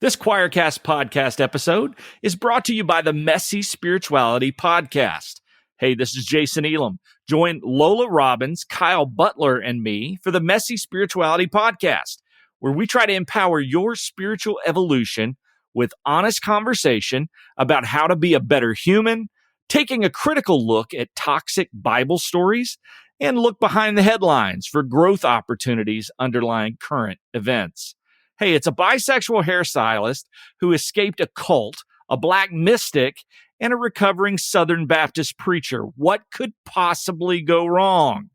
This Choircast podcast episode is brought to you by the Messy Spirituality Podcast. Hey, this is Jason Elam. Join Lola Robbins, Kyle Butler, and me for the Messy Spirituality Podcast, where we try to empower your spiritual evolution with honest conversation about how to be a better human, taking a critical look at toxic Bible stories, and look behind the headlines for growth opportunities underlying current events. Hey, it's a bisexual hairstylist who escaped a cult, a black mystic, and a recovering Southern Baptist preacher. What could possibly go wrong?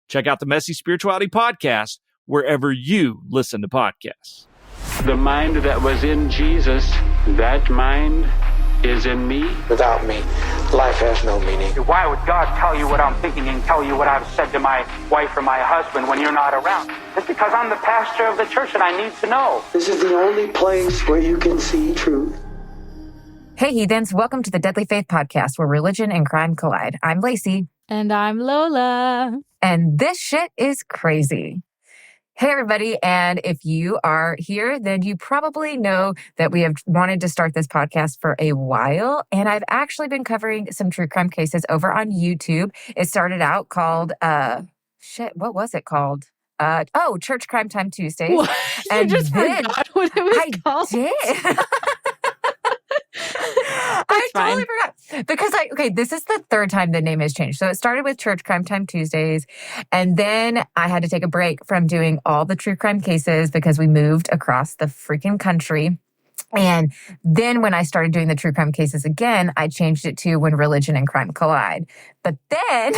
Check out the Messy Spirituality Podcast wherever you listen to podcasts. The mind that was in Jesus, that mind is in me. Without me, life has no meaning. Why would God tell you what I'm thinking and tell you what I've said to my wife or my husband when you're not around? It's because I'm the pastor of the church and I need to know. This is the only place where you can see truth. Hey, Heathens. Welcome to the Deadly Faith Podcast, where religion and crime collide. I'm Laci. And I'm Lola. And this shit is crazy. Hey, everybody. And if you are here, then you probably know that we have wanted to start this podcast for a while. And I've actually been covering some true crime cases over on YouTube. It started out called, what was it called? Church Crime Time Tuesdays. What? And you just forgot what it was called? I did. I totally forgot. Because this is the third time the name has changed. So it started with Church Crime Time Tuesdays. And then I had to take a break from doing all the true crime cases because we moved across the freaking country. And then when I started doing the true crime cases again, I changed it to When Religion and Crime Collide. But then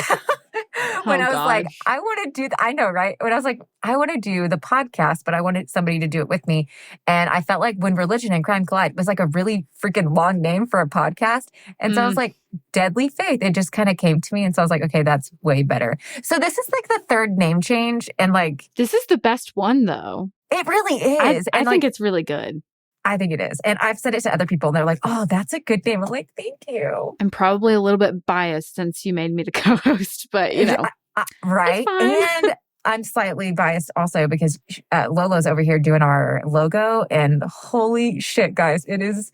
when I was like, I want to do, I know, right? When I was like, I want to do the podcast, but I wanted somebody to do it with me. And I felt like When Religion and Crime Collide was like a really freaking long name for a podcast. And so I was like, Deadly Faith. It just kind of came to me. And so I was like, okay, that's way better. So this is like the third name change. And like, this is the best one though. It really is. I think it's really good. I think it is. And I've said it to other people and they're like, oh, that's a good name. I'm like, thank you. I'm probably a little bit biased since you made me the co-host, but you know. Right. And I'm slightly biased also because Lola's over here doing our logo and holy shit, guys, it is,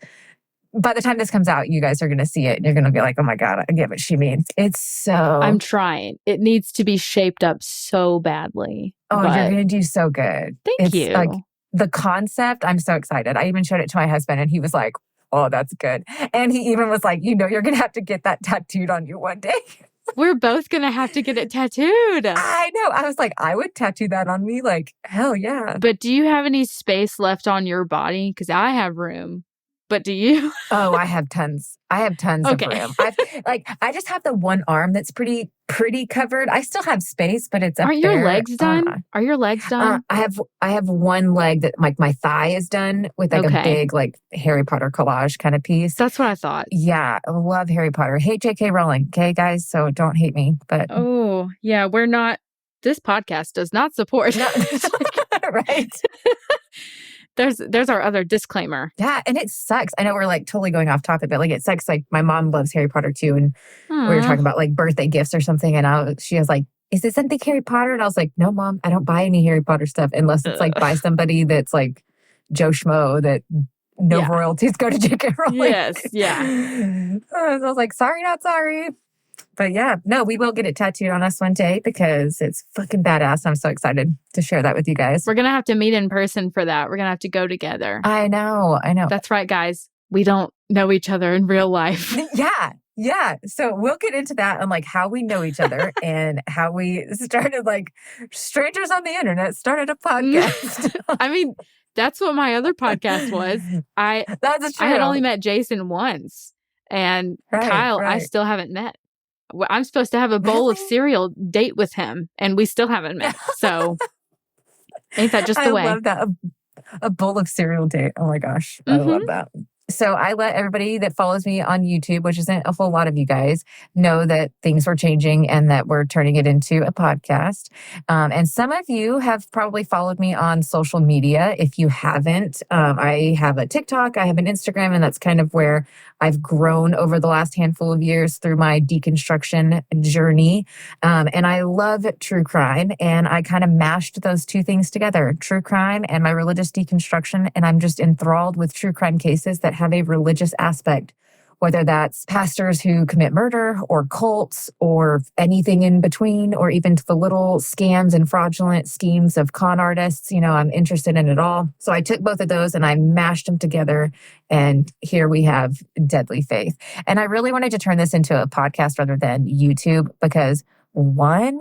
by the time this comes out, you guys are going to see it and you're going to be like, oh my God, I get what she means. It's so. I'm trying. It needs to be shaped up so badly. Oh, you're going to do so good. Thank you. Like, the concept, I'm so excited. I even showed it to my husband and he was like, oh, that's good. And he even was like, you're going to have to get that tattooed on you one day. We're both going to have to get it tattooed. I know. I was like, I would tattoo that on me. Like, hell yeah. But do you have any space left on your body? Because I have room. But do you? Oh, I have tons. I have tons of room. I just have the one arm that's pretty covered. I still have space, but it's up Aren't there. Your legs done? Are your legs done? I have one leg that like my thigh is done with like a big like Harry Potter collage kind of piece. That's what I thought. Yeah, I love Harry Potter. Hate J.K. Rowling, okay, guys? So don't hate me. But oh yeah, we're not. This podcast does not support. No, right. There's our other disclaimer. Yeah, and it sucks. I know we're like totally going off topic, but like it sucks. Like my mom loves Harry Potter too, and we were talking about like birthday gifts or something, and she was like, "Is it something Harry Potter?" And I was like, "No, Mom, I don't buy any Harry Potter stuff unless it's like by somebody that's like Joe Schmo that no royalties go to J.K. Rowling." Yes, yeah. So I was like, "Sorry, not sorry." But yeah, no, we will get it tattooed on us one day because it's fucking badass. I'm so excited to share that with you guys. We're going to have to meet in person for that. We're going to have to go together. I know. That's right, guys. We don't know each other in real life. Yeah. So we'll get into that and like how we know each other and how we started like strangers on the internet, started a podcast. I mean, that's what my other podcast was. That's true. I had only met Jason once and Kyle, I still haven't met. I'm supposed to have a bowl of cereal date with him, and we still haven't met. So, ain't that just the way? I love that. A bowl of cereal date. Oh my gosh. I love that. So I let everybody that follows me on YouTube, which isn't a whole lot of you guys, know that things were changing and that we're turning it into a podcast. And some of you have probably followed me on social media. If you haven't, I have a TikTok, I have an Instagram, and that's kind of where I've grown over the last handful of years through my deconstruction journey. And I love true crime. And I kind of mashed those two things together, true crime and my religious deconstruction. And I'm just enthralled with true crime cases that have a religious aspect, whether that's pastors who commit murder or cults or anything in between, or even to the little scams and fraudulent schemes of con artists. I'm interested in it all. So I took both of those and I mashed them together. And here we have Deadly Faith. And I really wanted to turn this into a podcast rather than YouTube because one,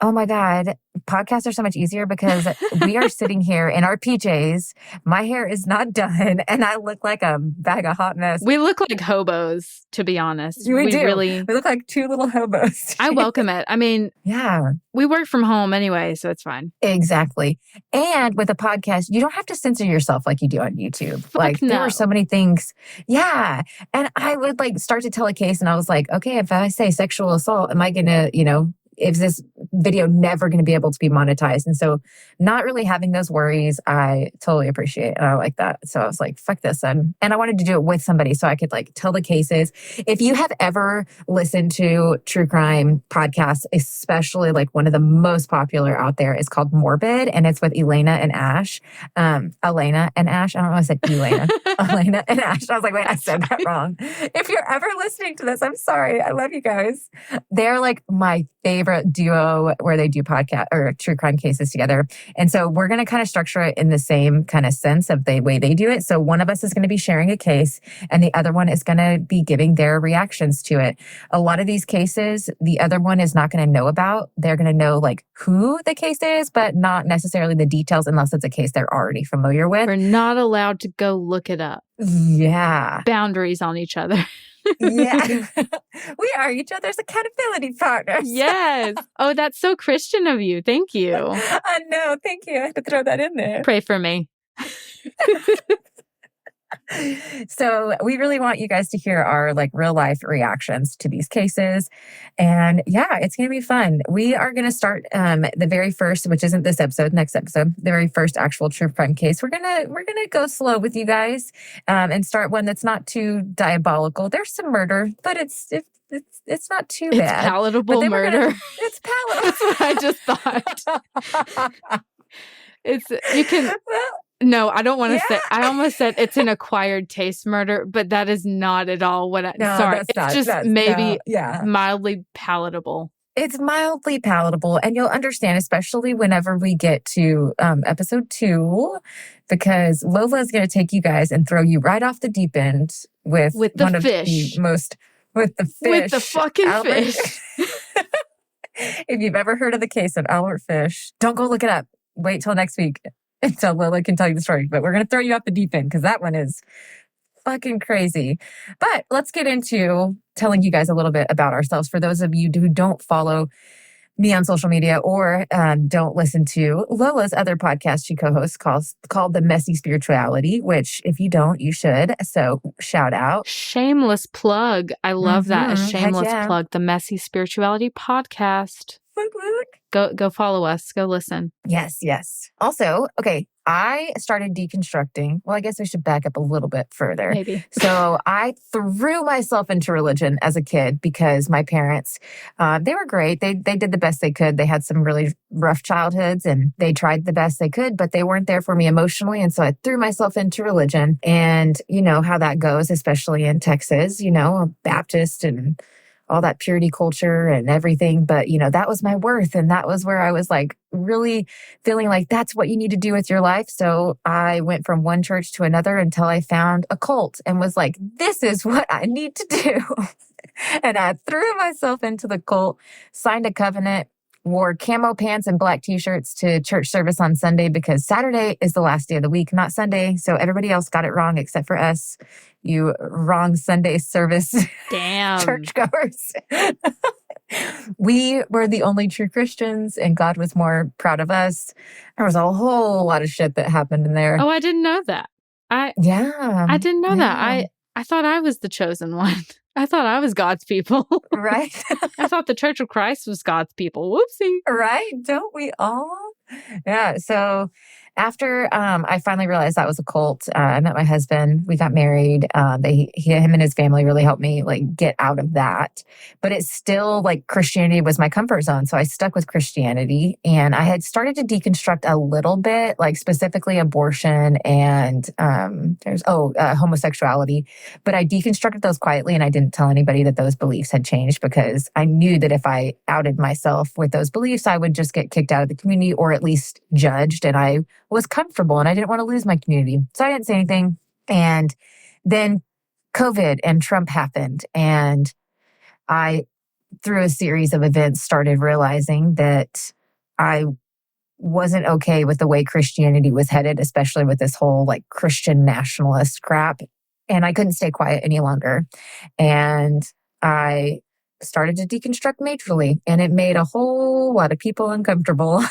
oh my God, podcasts are so much easier because we are sitting here in our PJs. My hair is not done and I look like a bag of hot mess. We look like hobos, to be honest. We do. Really, we look like two little hobos. I welcome it. I mean, yeah, we work from home anyway, so it's fine. Exactly. And with a podcast, you don't have to censor yourself like you do on YouTube. There were so many things. Yeah. And I would start to tell a case and I was like, okay, if I say sexual assault, am I going to, is this video never going to be able to be monetized? And so not really having those worries, I totally appreciate. And I like that. So I was like, fuck this. And I wanted to do it with somebody so I could tell the cases. If you have ever listened to true crime podcasts, especially one of the most popular out there is called Morbid. And it's with Elena and Ash. Elena and Ash. I don't know if I said Elena. Elena and Ash. I was like, wait, I said that wrong. If you're ever listening to this, I'm sorry. I love you guys. They're my favorite duo where they do podcast or true crime cases together. And so we're going to kind of structure it in the same kind of sense of the way they do it. So one of us is going to be sharing a case and the other one is going to be giving their reactions to it. A lot of these cases, the other one is not going to know about. They're going to know who the case is, but not necessarily the details unless it's a case they're already familiar with. We're not allowed to go look it up. Yeah. Boundaries on each other. Yeah. We are each other's accountability partners. Yes. Oh, that's so Christian of you. Thank you. I know. Thank you. I had to throw that in there. Pray for me. So we really want you guys to hear our real life reactions to these cases. And yeah, it's going to be fun. We are going to start the very first, which isn't this episode, next episode, the very first actual true crime case. We're going to go slow with you guys and start one that's not too diabolical. There's some murder, but it's not too bad. It's palatable murder. It's palatable. That's what I just thought. You can... No, I don't want to say. I almost said it's an acquired taste murder, but that is not at all what I. No, sorry, that's it's not, just that's, maybe yeah. mildly palatable. It's mildly palatable, and you'll understand, especially whenever we get to episode 2, because Lola is going to take you guys and throw you right off the deep end with the one fish. With the fish, with the fucking Albert. fish. If you've ever heard of the case of Albert Fish, don't go look it up. Wait till next week. Until Lola can tell you the story. But we're going to throw you off the deep end because that one is fucking crazy. But let's get into telling you guys a little bit about ourselves. For those of you who don't follow me on social media or don't listen to Lola's other podcast she co-hosts called The Messy Spirituality, which if you don't, you should. So shout out. Shameless plug. I love that. A shameless yeah. plug. The Messy Spirituality podcast. Go follow us. Go listen. Yes. Also, okay, I started deconstructing. Well, I guess I should back up a little bit further. Maybe. So I threw myself into religion as a kid because my parents, they were great. They did the best they could. They had some really rough childhoods and they tried the best they could, but they weren't there for me emotionally. And so I threw myself into religion. And you know how that goes, especially in Texas, Baptist and all that purity culture and everything. But, that was my worth. And that was where I was really feeling like that's what you need to do with your life. So I went from one church to another until I found a cult and was like, this is what I need to do. And I threw myself into the cult, signed a covenant, wore camo pants and black t-shirts to church service on Sunday because Saturday is the last day of the week, not Sunday. So everybody else got it wrong except for us, you wrong Sunday service churchgoers. We were the only true Christians and God was more proud of us. There was a whole lot of shit that happened in there. Oh, I didn't know that. I Yeah. didn't know that. I thought I was the chosen one. I thought I was God's people. Right. I thought the Church of Christ was God's people. Whoopsie. Right? Don't we all? Yeah. So after I finally realized that was a cult, I met my husband. We got married. Him and his family really helped me like get out of that. But it's still like Christianity was my comfort zone. So I stuck with Christianity, and I had started to deconstruct a little bit, like specifically abortion and homosexuality. But I deconstructed those quietly, and I didn't tell anybody that those beliefs had changed, because I knew that if I outed myself with those beliefs, I would just get kicked out of the community, or at least judged. And I was comfortable, and I didn't want to lose my community. So I didn't say anything. And then COVID and Trump happened. And I, through a series of events, started realizing that I wasn't okay with the way Christianity was headed, especially with this whole like Christian nationalist crap. And I couldn't stay quiet any longer. And I started to deconstruct majorly, and it made a whole lot of people uncomfortable.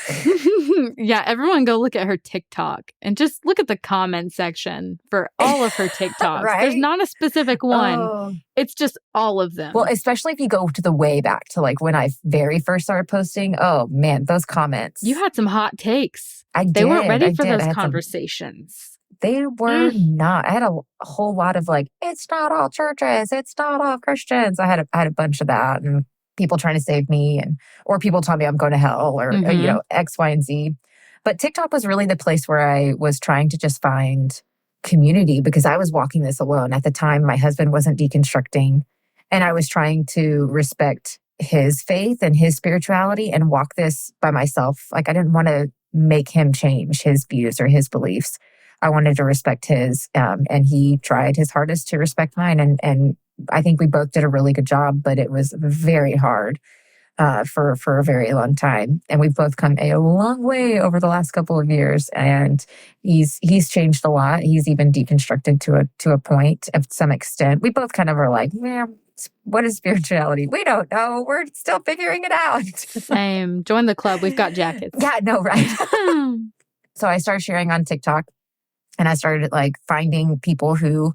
Yeah, everyone go look at her TikTok and just look at the comment section for all of her TikToks. Right? There's not a specific one. Oh. It's just all of them. Well, especially if you go to the way back to like when I very first started posting. Oh man, those comments. You had some hot takes. I did. They weren't ready for I those had conversations. They were not. I had a whole lot of like, it's not all churches, it's not all Christians. I had a bunch of that, and people trying to save me, or people telling me I'm going to hell, or X, Y, and Z. But TikTok was really the place where I was trying to just find community, because I was walking this alone. At the time, my husband wasn't deconstructing, and I was trying to respect his faith and his spirituality and walk this by myself. Like, I didn't want to make him change his views or his beliefs. I wanted to respect his, and he tried his hardest to respect mine. And I think we both did a really good job, but it was very hard for a very long time. And we've both come a long way over the last couple of years. And he's changed a lot. He's even deconstructed to a point of some extent. We both kind of are like, man, what is spirituality? We don't know. We're still figuring it out. Same. Join the club. We've got jackets. Yeah, no, right. So I started sharing on TikTok. And I started like finding people who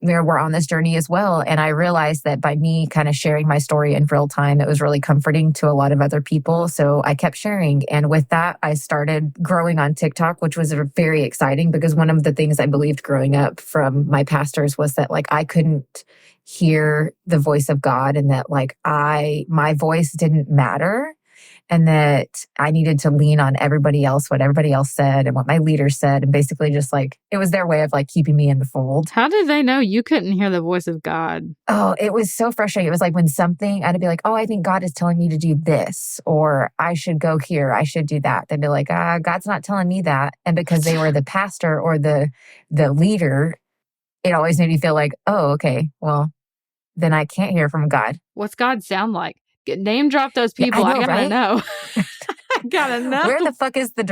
were on this journey as well. And I realized that by me kind of sharing my story in real time, it was really comforting to a lot of other people. So I kept sharing. And with that, I started growing on TikTok, which was very exciting, because one of the things I believed growing up from my pastors was that like I couldn't hear the voice of God, and that like my voice didn't matter. And that I needed to lean on everybody else, what everybody else said and what my leader said. And basically just like, it was their way of like keeping me in the fold. How did they know you couldn't hear the voice of God? Oh, it was so frustrating. It was like when something, I'd be like, oh, I think God is telling me to do this, or I should go here, I should do that. They'd be like, God's not telling me that. And because they were the pastor or the leader, it always made me feel like, oh, okay, well, then I can't hear from God. What's God sound like? Name drop those people. Yeah, I know, I gotta right? know. I gotta know. Where the fuck is the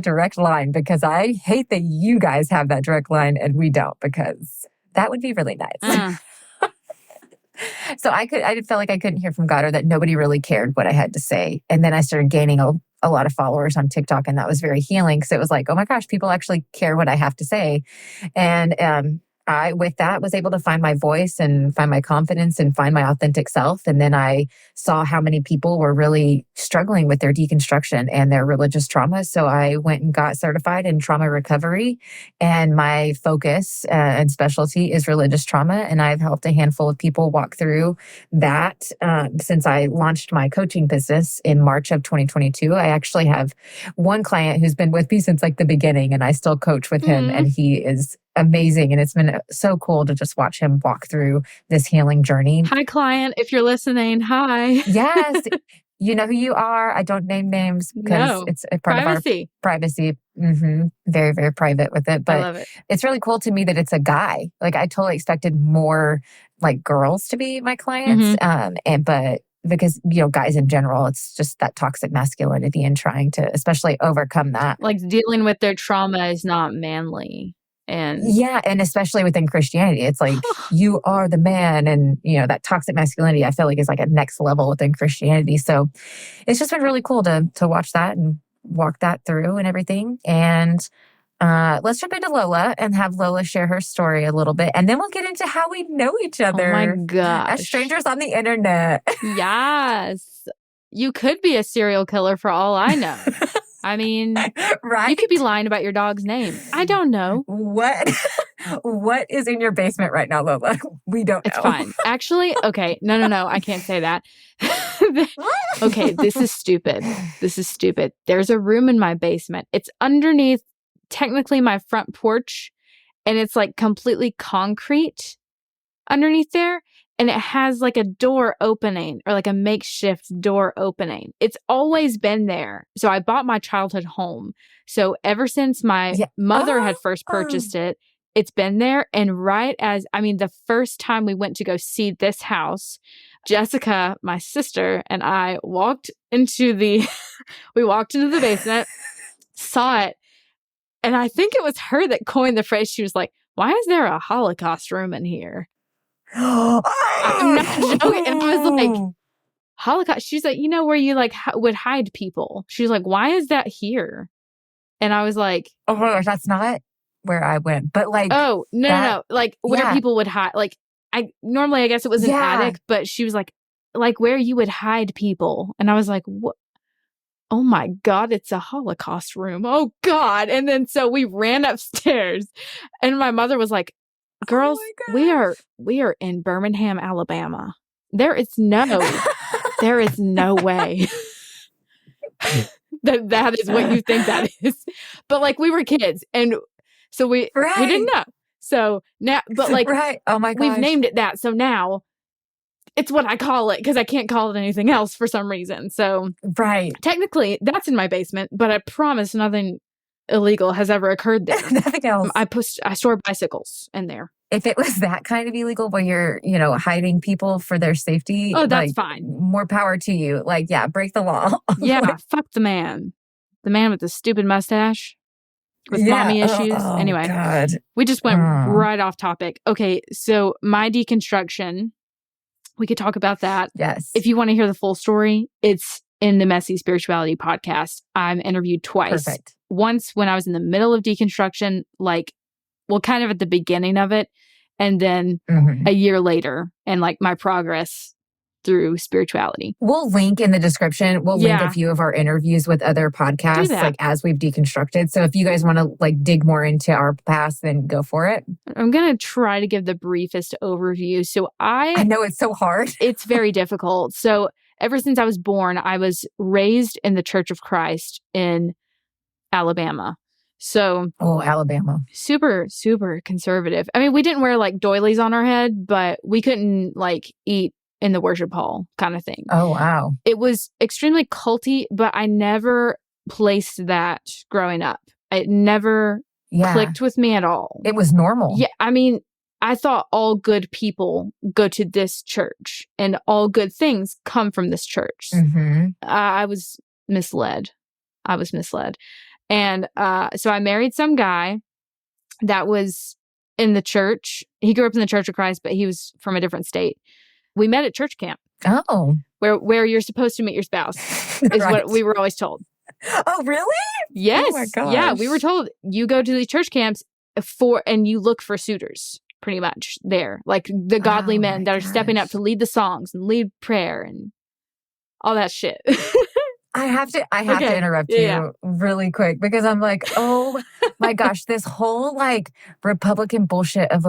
direct line? Because I hate that you guys have that direct line and we don't, because that would be really nice. So I felt like I couldn't hear from God, or that nobody really cared what I had to say. And then I started gaining a lot of followers on TikTok, and that was very healing, because it was like, oh my gosh, people actually care what I have to say. And I, with that, was able to find my voice and find my confidence and find my authentic self. And then I saw how many people were really struggling with their deconstruction and their religious trauma. So I went and got certified in trauma recovery. And my focus and specialty is religious trauma. And I've helped a handful of people walk through that since I launched my coaching business in March of 2022. I actually have one client who's been with me since like the beginning, and I still coach with him, and he is amazing. And it's been so cool to just watch him walk through this healing journey. Hi, client. If you're listening, hi. Yes. You know who you are. I don't name names because it's a part privacy. of our privacy. Mm-hmm. Very, very private with it. But I love it. It's really cool to me that it's a guy. Like, I totally expected more like girls to be my clients. But because, guys in general, it's just that toxic masculinity and trying to especially overcome that. Like, dealing with their trauma is not manly. And especially within Christianity, it's like you are the man, and that toxic masculinity I feel like is like a next level within Christianity. So it's just been really cool to watch that and walk that through and everything. And let's jump into Lola and have Lola share her story a little bit. And then we'll get into how we know each other. Oh my gosh. As strangers on the internet. Yes. You could be a serial killer for all I know. I mean, right? You could be lying about your dog's name. I don't know. What is in your basement right now, Lola? We don't know. It's fine. Actually, okay. No. I can't say that. Okay, this is stupid. There's a room in my basement. It's underneath, technically, my front porch, and it's like completely concrete underneath there. And it has like a door opening or like a makeshift door opening. It's always been there. So I bought my childhood home. So ever since my mother had first purchased it, it's been there. And the first time we went to go see this house, Jessica, my sister, and I walked into the basement, saw it. And I think it was her that coined the phrase. She was like, "Why is there a Holocaust room in here?" I'm not joking. And I was like, Holocaust? She's like, where you like would hide people. She's like, why is that here? And I was like, oh my gosh, that's not where I went. But like, oh, no. Like where people would hide. Like I guess it was an attic, but she was like where you would hide people. And I was like, what? Oh my God, it's a Holocaust room. Oh God. And then so we ran upstairs and my mother was like, girls, we are in Birmingham, Alabama. There is no way that is what you think that is. But like we were kids, and so we didn't know. So now, but like, oh my gosh, we've named it that. So now it's what I call it because I can't call it anything else for some reason. So technically that's in my basement, but I promise nothing illegal has ever occurred there. Nothing else. I store bicycles in there. If it was that kind of illegal where you're, hiding people for their safety, that's fine. More power to you. Like, yeah, break the law. Yeah, fuck the man. The man with the stupid mustache with mommy issues. Anyway, God. We just went right off topic. Okay, so my deconstruction, we could talk about that. Yes. If you want to hear the full story, it's in the Messy Spirituality podcast. I'm interviewed twice. Perfect. Once when I was in the middle of deconstruction, kind of at the beginning of it, and then a year later, and like my progress through spirituality. We'll link in the description. We'll link a few of our interviews with other podcasts, as we've deconstructed. So if you guys want to dig more into our past, then go for it. I'm going to try to give the briefest overview. So I know it's so hard. It's very difficult. So ever since I was born, I was raised in the Church of Christ in Alabama. So, Alabama. Super, super conservative. I mean, we didn't wear doilies on our head, but we couldn't eat in the worship hall kind of thing. Oh, wow. It was extremely culty, but I never placed that growing up. It never clicked with me at all. It was normal. Yeah. I mean, I thought all good people go to this church and all good things come from this church. Mm-hmm. I was misled. And so I married some guy that was in the church. He grew up in the Church of Christ, but he was from a different state. We met at church camp. Oh. Where you're supposed to meet your spouse is what we were always told. Oh, really? Yes. Oh my gosh. Yeah, we were told you go to these church camps and you look for suitors pretty much there. Like the godly men that are stepping up to lead the songs and lead prayer and all that shit. I have to interrupt you really quick because I'm like, oh my gosh, this whole Republican bullshit of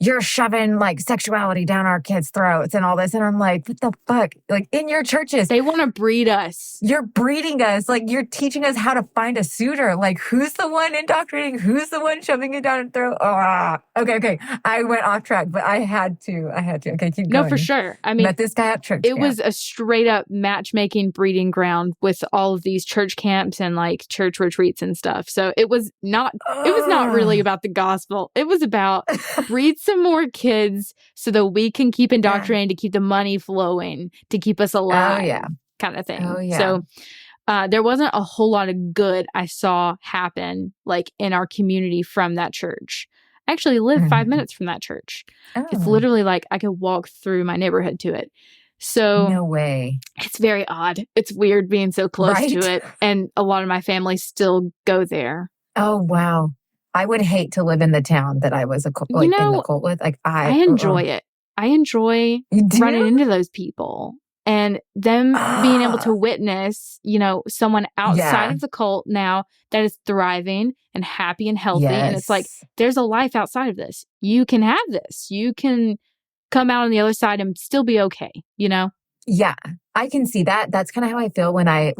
you're shoving sexuality down our kids' throats and all this. And I'm like, what the fuck? In your churches. They want to breed us. You're breeding us. You're teaching us how to find a suitor. Who's the one indoctrinating? Who's the one shoving it down our throat? Okay. I went off track, but I had to. Okay, keep going. No, for sure. I mean, met this guy at church camp. Was a straight up matchmaking breeding ground with all of these church camps and church retreats and stuff. So it was not really about the gospel. It was about breed some more kids so that we can keep indoctrinating to keep the money flowing to keep us alive kind of thing. So there wasn't a whole lot of good I saw happen in our community from that church. I actually live 5 minutes from that church. It's literally I could walk through my neighborhood to it. So no way. It's very odd. It's weird being so close to it. And a lot of my family still go there. Oh, wow. I would hate to live in the town that I was in the cult with. Like I enjoy it. I enjoy running into those people and them being able to witness, someone outside of the cult now that is thriving and happy and healthy. Yes. And it's like, there's a life outside of this. You can have this. You can come out on the other side and still be okay, Yeah, I can see that. That's kind of how I feel when I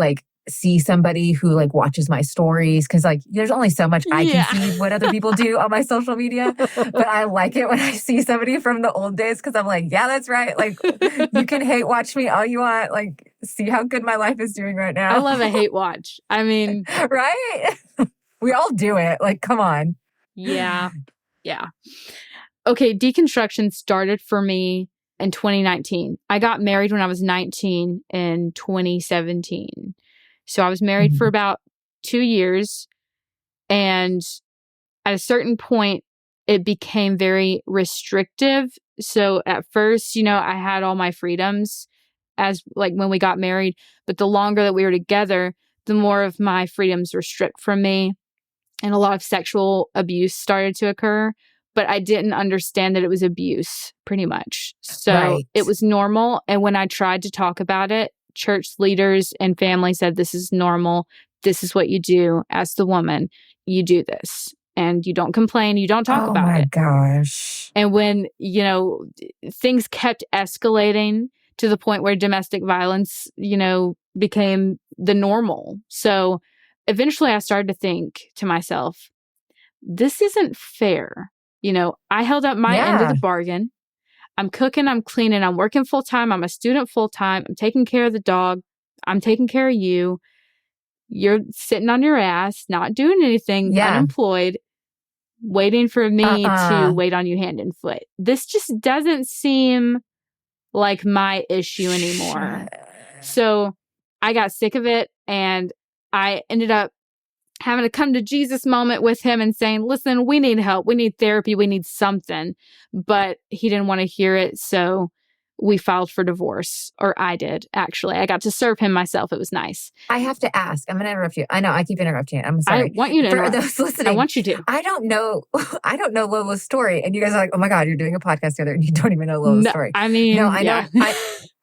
see somebody who watches my stories, because there's only so much I can see what other people do on my social media, but I like it when I see somebody from the old days, because I'm like, yeah, that's right. You can hate watch me all you want. See how good my life is doing right now. I love a hate watch. I mean, right? We all do it. Come on. Yeah. Okay, deconstruction started for me in 2019. I got married when I was 19 in 2017. So I was married for about 2 years. And at a certain point, it became very restrictive. So at first, I had all my freedoms as when we got married. But the longer that we were together, the more of my freedoms were stripped from me. And a lot of sexual abuse started to occur. But I didn't understand that it was abuse, pretty much. So It was normal. And when I tried to talk about it, church leaders and family said, this is normal. This is what you do as the woman. You do this. And you don't complain. You don't talk about it. Oh my gosh. And when, things kept escalating to the point where domestic violence, became the normal. So eventually I started to think to myself, this isn't fair. I held up my end of the bargain. I'm cooking, I'm cleaning, I'm working full time. I'm a student full time. I'm taking care of the dog. I'm taking care of you. You're sitting on your ass, not doing anything, unemployed, waiting for me to wait on you hand and foot. This just doesn't seem like my issue anymore. So I got sick of it, and I ended up having a come to Jesus moment with him and saying, listen, we need help. We need therapy. We need something. But he didn't want to hear it. So we filed for divorce, or I did, actually. I got to serve him myself. It was nice. I have to ask. I'm going to interrupt you. I know I keep interrupting you. I'm sorry. I want you to interrupt. For those listening, I want you to. I don't know Lola's story. And you guys are like, oh my God, you're doing a podcast together and you don't even know Lola's story. I mean, no, I know.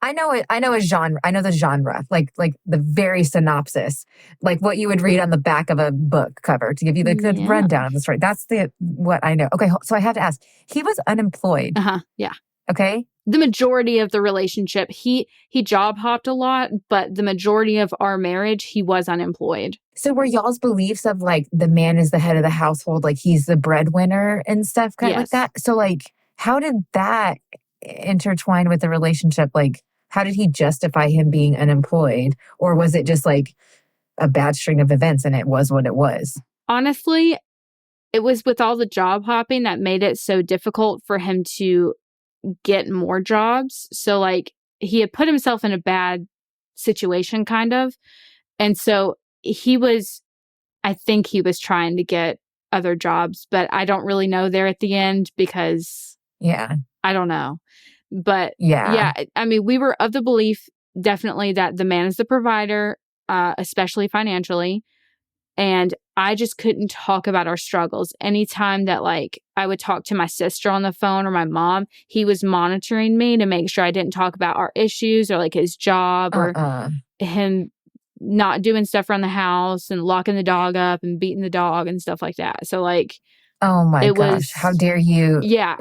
I know it. I know a genre. I know the genre, like the very synopsis, like what you would read on the back of a book cover to give you the good rundown of the story. That's what I know. Okay, so I have to ask. He was unemployed. Yeah. Okay. The majority of the relationship, he job hopped a lot, but the majority of our marriage, he was unemployed. So were y'all's beliefs of the man is the head of the household, he's the breadwinner and stuff, kind of like that? So how did that intertwine with the relationship? How did he justify him being unemployed? Or was it just a bad string of events and it was what it was? Honestly, it was with all the job hopping that made it so difficult for him to get more jobs. So he had put himself in a bad situation, kind of. And so I think he was trying to get other jobs, but I don't really know there at the end because I don't know. But I mean, we were of the belief definitely that the man is the provider, especially financially. And I just couldn't talk about our struggles. Anytime that I would talk to my sister on the phone or my mom, he was monitoring me to make sure I didn't talk about our issues or his job or him not doing stuff around the house and locking the dog up and beating the dog and stuff like that. So oh my gosh, how dare you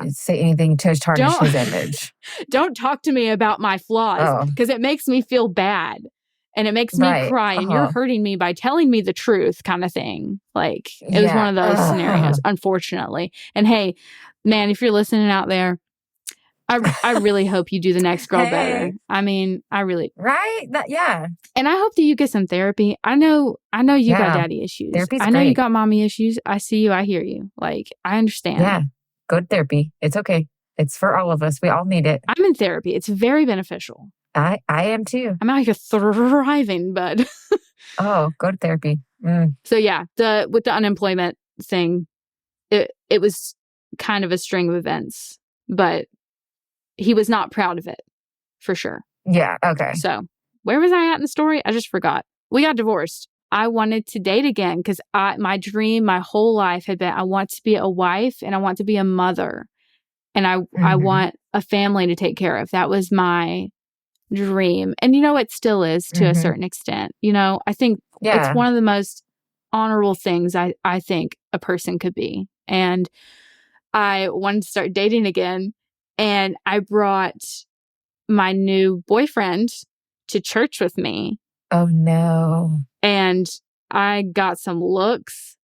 say anything to tarnish his image. Don't talk to me about my flaws because it makes me feel bad. And it makes me cry, and you're hurting me by telling me the truth, kind of thing. It was one of those scenarios, unfortunately. And hey, man, if you're listening out there, I really hope you do the next girl better. I mean, I really And I hope that you get some therapy. I know you got daddy issues. Therapy's I know great. you got mommy issues. I see you. I hear you. I understand. Yeah, go to therapy. It's okay. It's for all of us. We all need it. I'm in therapy. It's very beneficial. I am too. I'm out here thriving, bud. Oh, go to therapy. So with the unemployment thing, it was kind of a string of events, but he was not proud of it, for sure. Yeah. Okay. So where was I at in the story? I just forgot. We got divorced. I wanted to date again because my dream my whole life had been, I want to be a wife and I want to be a mother. And I want a family to take care of. That was my dream. And it still is to a certain extent. I think it's one of the most honorable things I think a person could be. And I wanted to start dating again. And I brought my new boyfriend to church with me. Oh, no. And I got some looks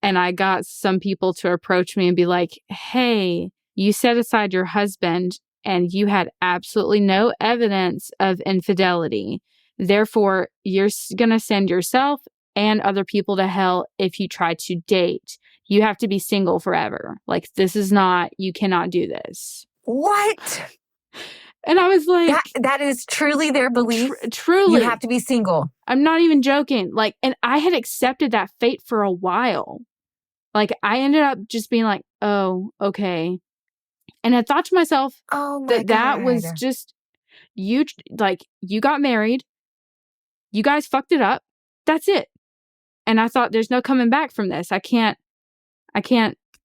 and I got some people to approach me and be like, hey, you set aside your husband and you had absolutely no evidence of infidelity. Therefore, you're going to send yourself and other people to hell if you try to date. You have to be single forever. Like, this is not, you cannot do this. What? And I was like, that is truly their belief. Truly. You have to be single. I'm not even joking. Like, and I had accepted that fate for a while. Like, I ended up just being like, oh, okay. And I thought to myself that was just, you got married. You guys fucked it up. That's it. And I thought, there's no coming back from this. I can't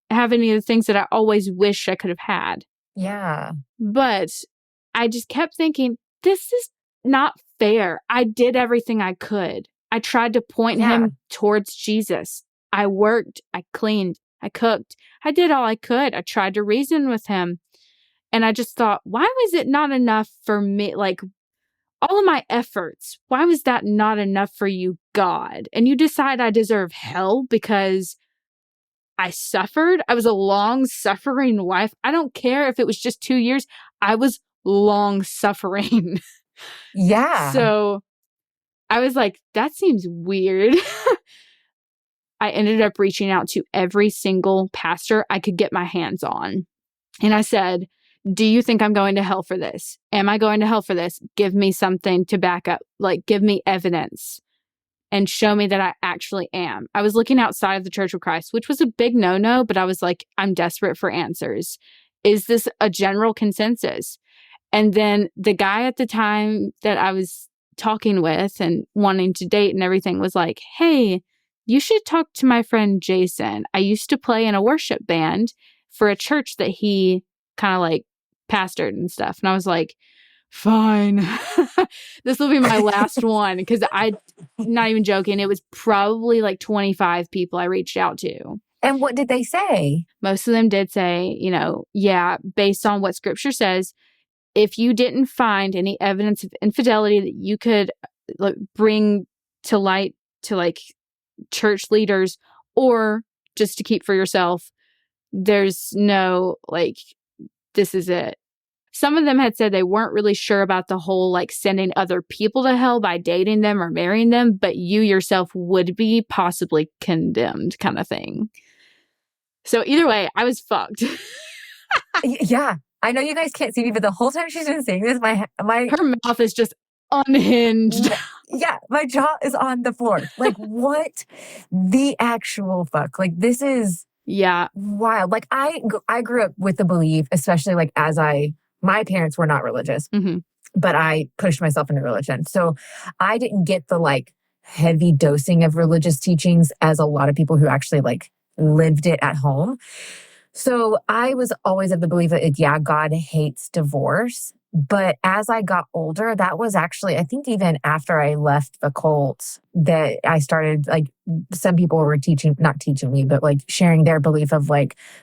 have any of the things that I always wish I could have had. Yeah. But I just kept thinking, this is not fair. I did everything I could. I tried to point him towards Jesus. I worked, I cleaned, I cooked. I did all I could. I tried to reason with him. And I just thought, why was it not enough for me? Like, all of my efforts, why was that not enough for you, God? And you decide I deserve hell because I suffered. I was a long-suffering wife. I don't care if it was just 2 years. I was long-suffering. Yeah. So I was like, that seems weird. I ended up reaching out to every single pastor I could get my hands on. And I said, do you think I'm going to hell for this? Am I going to hell for this? Give me something to back up. Like, give me evidence and show me that I actually am. I was looking outside of the Church of Christ, which was a big no-no, but I was like, I'm desperate for answers. Is this a general consensus? And then the guy at the time that I was talking with and wanting to date and everything was like, hey, you should talk to my friend Jason. I used to play in a worship band for a church that he kind of like pastored and stuff. And I was like, fine, this will be my last one. Because I'm not even joking. It was probably like 25 people I reached out to. And what did they say? Most of them did say, yeah, based on what scripture says, if you didn't find any evidence of infidelity that you could bring to light to like church leaders or just to keep for yourself, there's no this is it. Some of them had said they weren't really sure about the whole sending other people to hell by dating them or marrying them, but you yourself would be possibly condemned kind of thing. So either way, I was fucked. Yeah. I know you guys can't see me, but the whole time she's been saying this, my her mouth is just unhinged. Yeah, my jaw is on the floor. Like, what the actual fuck? Like, this is wild. Like, I grew up with the belief, especially as my parents were not religious, but I pushed myself into religion. So I didn't get the heavy dosing of religious teachings as a lot of people who actually lived it at home. So I was always of the belief that, God hates divorce. But as I got older, that was actually, I think even after I left the cult, that I started, some people were not teaching me, but sharing their belief of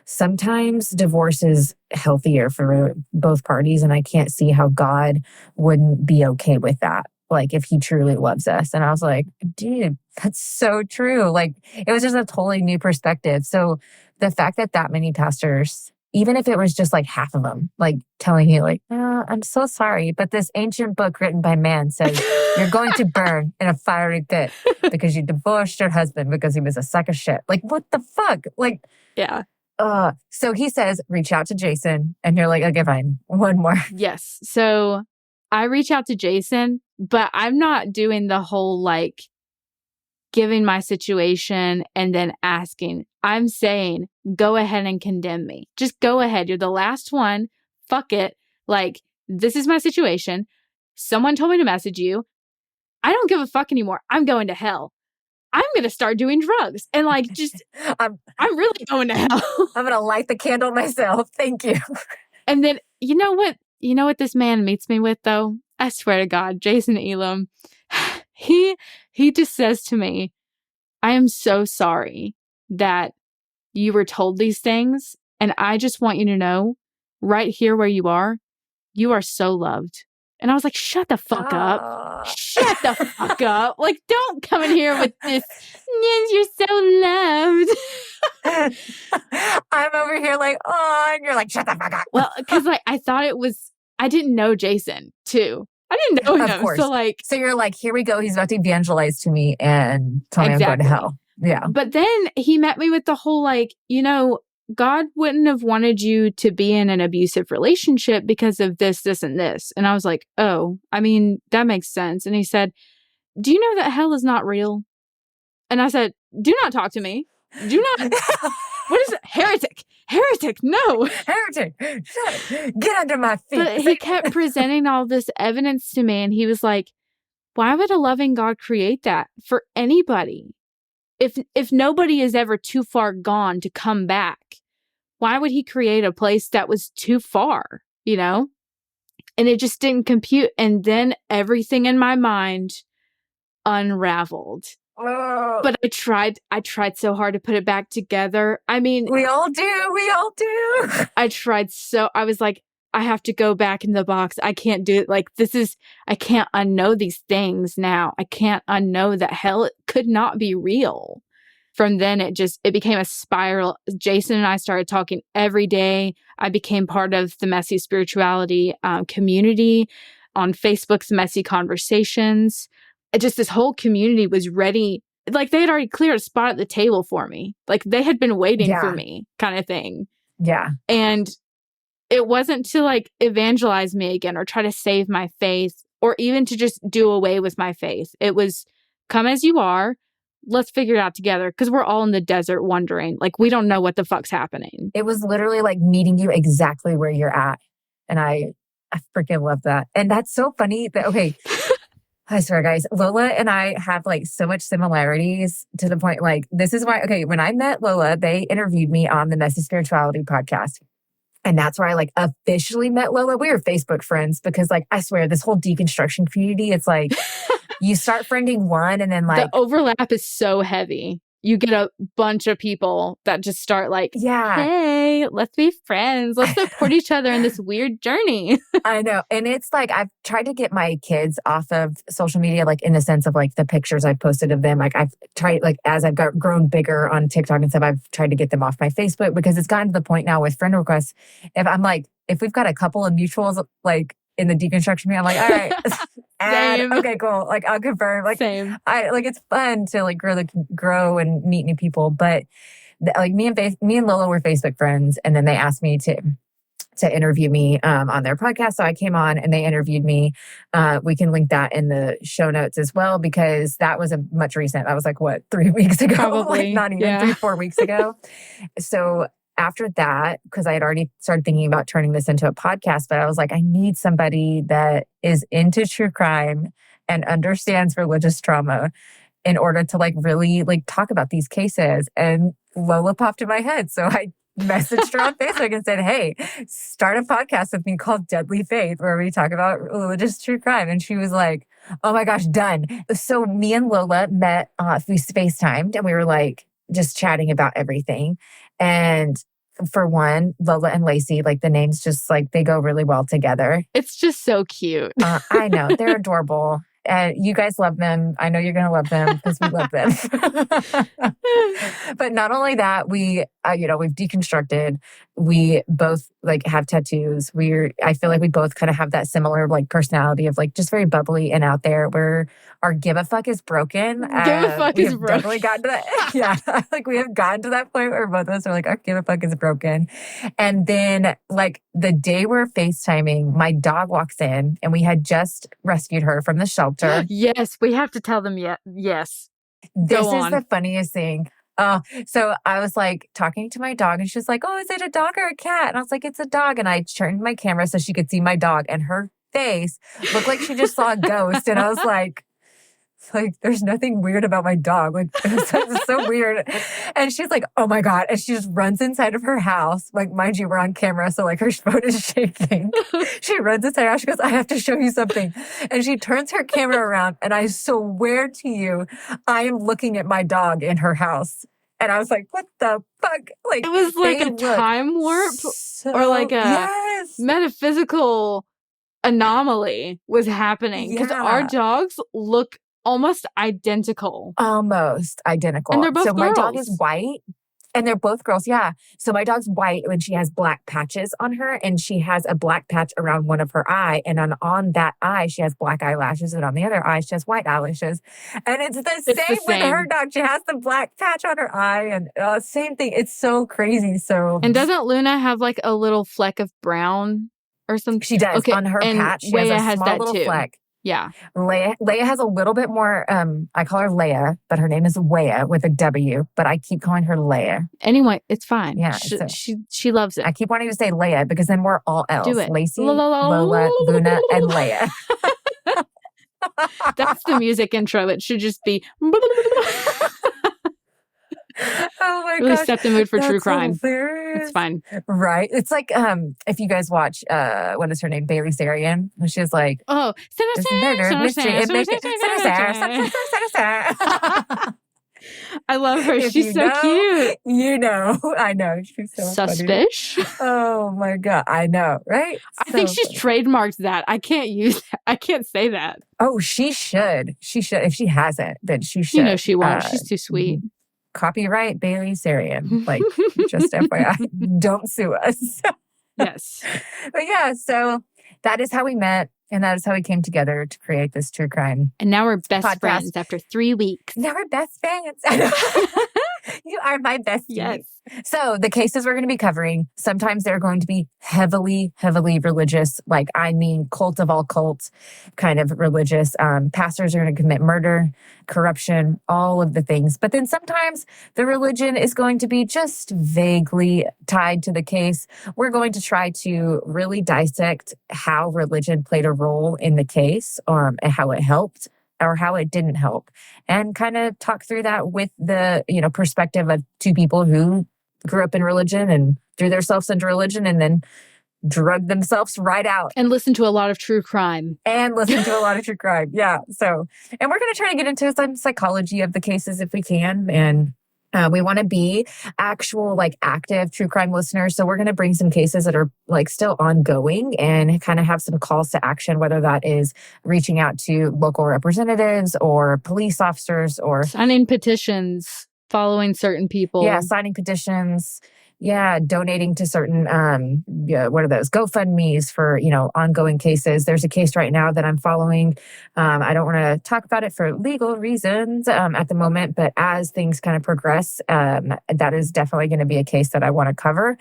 sometimes divorce is healthier for both parties. And I can't see how God wouldn't be okay with that. If he truly loves us. And I was like, dude, that's so true. It was just a totally new perspective. So the fact that many pastors, even if it was just half of them, telling you oh, I'm so sorry, but this ancient book written by man says you're going to burn in a fiery pit because you divorced your husband because he was a sack of shit. What the fuck? Yeah. So he says, reach out to Jason. And you're like, okay, fine. One more. Yes. So I reach out to Jason, but I'm not doing the whole giving my situation and then asking. I'm saying, go ahead and condemn me. Just go ahead. You're the last one. Fuck it. This is my situation. Someone told me to message you. I don't give a fuck anymore. I'm going to hell. I'm going to start doing drugs. And like, just, I'm really going to hell. I'm going to light the candle myself. Thank you. And then, you know what this man meets me with though? I swear to God, Jason Elam, he just says to me, I am so sorry that you were told these things. And I just want you to know right here where you are so loved. And I was like, shut the fuck up. Shut the fuck up. Like, don't come in here with this, yes, you're so loved. I'm over here like, oh, and you're like, shut the fuck up. Well, because like, I didn't know Jason too. I didn't know him. Of course. So you're like, here we go. He's about to evangelize to me and tell me I'm going to hell. Yeah. But then he met me with the whole like, God wouldn't have wanted you to be in an abusive relationship because of this, this, and this. And I was like, oh, I mean, that makes sense. And he said, do you know that hell is not real? And I said, do not talk to me. Do not. What is it? Heretic. No. Heretic. Get under my feet. But he kept presenting all this evidence to me. And he was like, why would a loving God create that for anybody? If nobody is ever too far gone to come back, why would he create a place that was too far, And it just didn't compute. And then everything in my mind unraveled. Oh. But I tried so hard to put it back together. I mean, we all do. I was like, I have to go back in the box. I can't do it. Like, I can't unknow these things now. I can't unknow that hell could not be real. From then, it became a spiral. Jason and I started talking every day. I became part of the Messy Spirituality community on Facebook's Messy Conversations. Just this whole community was ready. Like, they had already cleared a spot at the table for me. Like, they had been waiting for me, kind of thing. Yeah. And it wasn't to like evangelize me again or try to save my faith or even to just do away with my faith. It was come as you are. Let's figure it out together because we're all in the desert wondering. Like, we don't know what the fuck's happening. It was literally like meeting you exactly where you're at. And I freaking love that. And that's so funny that, okay, I swear, guys, Lola and I have like so much similarities to the point, like, this is why, okay, when I met Lola, they interviewed me on the Messy Spirituality podcast. And that's where I like officially met Lola. We were Facebook friends because like, I swear this whole deconstruction community, it's like you start friending one and then like. The overlap is so heavy. You get a bunch of people that just start like, hey, let's be friends. Let's support each other in this weird journey. I know. And it's like, I've tried to get my kids off of social media, like in the sense of like the pictures I've posted of them. Like I've tried, like as I've grown bigger on TikTok and stuff, I've tried to get them off my Facebook because it's gotten to the point now with friend requests. If we've got a couple of mutuals, like in the deconstruction community, I'm like, all right, add, okay, cool. Like I'll confirm. Like Same. It's fun to like grow and meet new people. But like me and Lola were Facebook friends, and then they asked me to interview me on their podcast. So I came on and they interviewed me. We can link that in the show notes as well because that was a much recent. That was like 3 weeks ago, probably like not even 3-4 weeks ago. So after that, because I had already started thinking about turning this into a podcast, but I was like, I need somebody that is into true crime and understands religious trauma in order to like really like talk about these cases. And Lola popped in my head. So I messaged her on Facebook and said, hey, start a podcast with me called Deadly Faith, where we talk about religious true crime. And she was like, oh my gosh, done. So me and Lola met, we FaceTimed and we were like just chatting about everything. And for one, Lola and Laci, like the names just like they go really well together. It's just so cute. I know. They're adorable. You guys love them. I know you're going to love them because we love them. But not only that, we've deconstructed. We both like have tattoos. I feel like we both kind of have that similar like personality of like just very bubbly and out there where our give a fuck is broken. Give a fuck is broken. Definitely gotten to that. Yeah. Like we have gotten to that point where both of us are like, our give a fuck is broken. And then like the day we're FaceTiming, my dog walks in and we had just rescued her from the shelter. Yes. We have to tell them yes. This is the funniest thing. So I was like talking to my dog and she's like, oh, is it a dog or a cat? And I was like, it's a dog. And I turned my camera so she could see my dog and her face looked like she just saw a ghost. And I was like, like, there's nothing weird about my dog. Like, it's so weird. And she's like, oh my God. And she just runs inside of her house. Like, mind you, we're on camera. So like her phone is shaking. She runs inside her house. She goes, I have to show you something. And she turns her camera around. And I swear to you, I am looking at my dog in her house. And I was like, what the fuck? Like, it was like a time warp or like a metaphysical anomaly was happening because our dogs look almost identical. Almost identical. And they're both girls. My dog is white. And they're both girls, yeah. So my dog's white when she has black patches on her, and she has a black patch around one of her eye. And on that eye, she has black eyelashes, and on the other eye, she has white eyelashes. And it's the same with her dog. She has the black patch on her eye, and same thing. It's so crazy. So, and doesn't Luna have like a little fleck of brown or something? She does. Okay. On her patch, she has a small little fleck. Yeah. Leia has a little bit more, I call her Leia, but her name is Weya with a W, but I keep calling her Leia. Anyway, it's fine. Yeah. She loves it. I keep wanting to say Leia because then we're all else. Do it. Laci, Lola, Luna, and Leia. That's the music intro. It should just be... Oh my really gosh. set the mood for true crime. Hilarious. It's fine. Right. It's like if you guys watch what is her name? Bailey Sarian. She's like, oh, murder mystery. I love her. She's so cute. You know. I know. She's so suspicious. Oh my God. I know, right? I think she's trademarked that. I can't use that. I can't say that. Oh, she should. She should. If she hasn't, then she should. You know she won't. She's too sweet. Copyright Bailey Sarian. Like, just FYI, don't sue us. Yes. But yeah, so that is how we met. And that is how we came together to create this true crime. And now we're best friends after 3 weeks. Now we're best friends. You are my bestie. Yes. So the cases we're going to be covering, sometimes they're going to be heavily, heavily religious. Like, I mean, cult of all cults kind of religious. Pastors are going to commit murder, corruption, all of the things. But then sometimes the religion is going to be just vaguely tied to the case. We're going to try to really dissect how religion played a role in the case, and how it helped or how it didn't help, and kind of talk through that with the, perspective of two people who grew up in religion and threw themselves into religion and then drugged themselves right out. And listen to a lot of true crime. Yeah. So, and we're going to try to get into some psychology of the cases if we can. And we want to be actual, active true crime listeners. So we're going to bring some cases that are still ongoing and kind of have some calls to action, whether that is reaching out to local representatives or police officers or signing petitions, following certain people. Yeah, signing petitions. Yeah, donating to certain, what are those? GoFundMes for, ongoing cases. There's a case right now that I'm following. I don't want to talk about it for legal reasons at the moment, but as things kind of progress, that is definitely going to be a case that I want to cover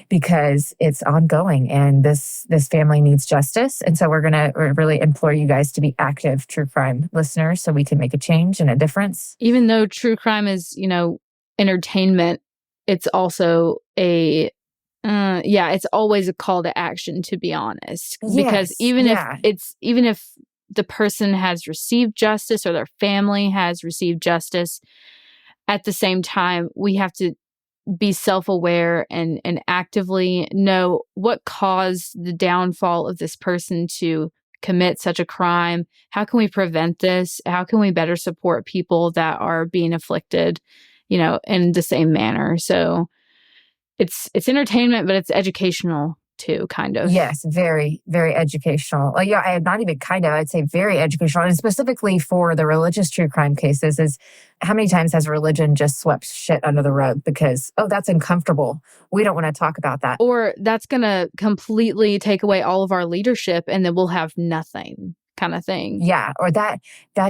because it's ongoing and this family needs justice. And so we're going to really implore you guys to be active true crime listeners so we can make a change and a difference. Even though true crime is, entertainment, it's also it's always a call to action, to be honest. Yes, because even if the person has received justice or their family has received justice, at the same time, we have to be self-aware and actively know what caused the downfall of this person to commit such a crime. How can we prevent this? How can we better support people that are being afflicted, in the same manner? So it's entertainment, but it's educational too, kind of. Yes, very, very educational. Well, yeah, not even kind of, I'd say very educational. And specifically for the religious true crime cases is how many times has religion just swept shit under the rug because, that's uncomfortable. We don't want to talk about that. Or that's going to completely take away all of our leadership and then we'll have nothing. Kind of thing. Yeah. Or that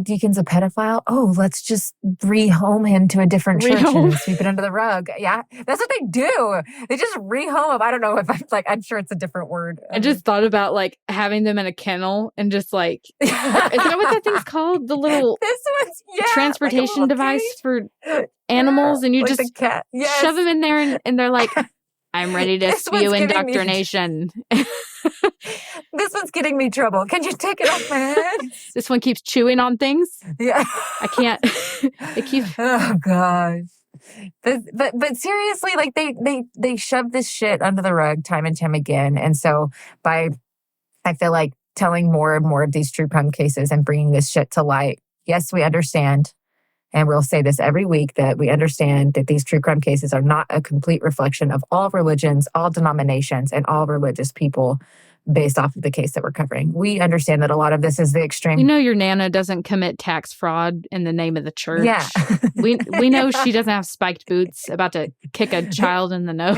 deacon's a pedophile. Oh, let's just rehome him to a different church and sweep it under the rug. Yeah. That's what they do. They just rehome him. I don't know if I'm sure it's a different word. I just thought about having them in a kennel and just is that what that thing's called? The little transportation device for animals, and you just shove them in there and they're like, I'm ready to spew indoctrination. This this one's getting me trouble. Can you take it off my head? This one keeps chewing on things. Yeah. I can't. It keeps. Oh gosh. But seriously, like they shove this shit under the rug time and time again. And so I feel like telling more and more of these true crime cases and bringing this shit to light. Yes, we understand. And we'll say this every week, that we understand that these true crime cases are not a complete reflection of all religions, all denominations, and all religious people based off of the case that we're covering. We understand that a lot of this is the extreme. You know, your Nana doesn't commit tax fraud in the name of the church. Yeah. we know she doesn't have spiked boots about to kick a child in the nose.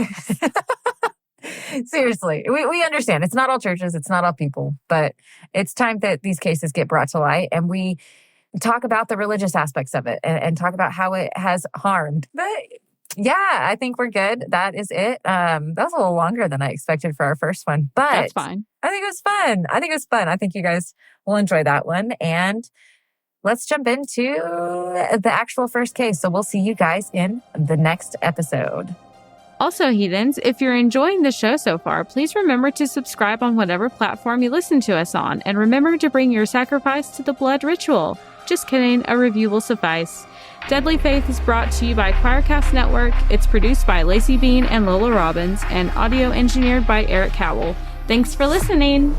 Seriously, we understand. It's not all churches. It's not all people. But it's time that these cases get brought to light and we talk about the religious aspects of it and talk about how it has harmed. But yeah, I think we're good. That is it. That was a little longer than I expected for our first one, but that's fine. I think it was fun. I think you guys will enjoy that one. And let's jump into the actual first case. So we'll see you guys in the next episode. Also, Heathens, if you're enjoying the show so far, please remember to subscribe on whatever platform you listen to us on. And remember to bring your sacrifice to the blood ritual. Just kidding, a review will suffice. Deadly Faith is brought to you by Choircast Network. It's produced by Laci Bean and Lola Robbins and audio engineered by Eric Cowell. Thanks for listening.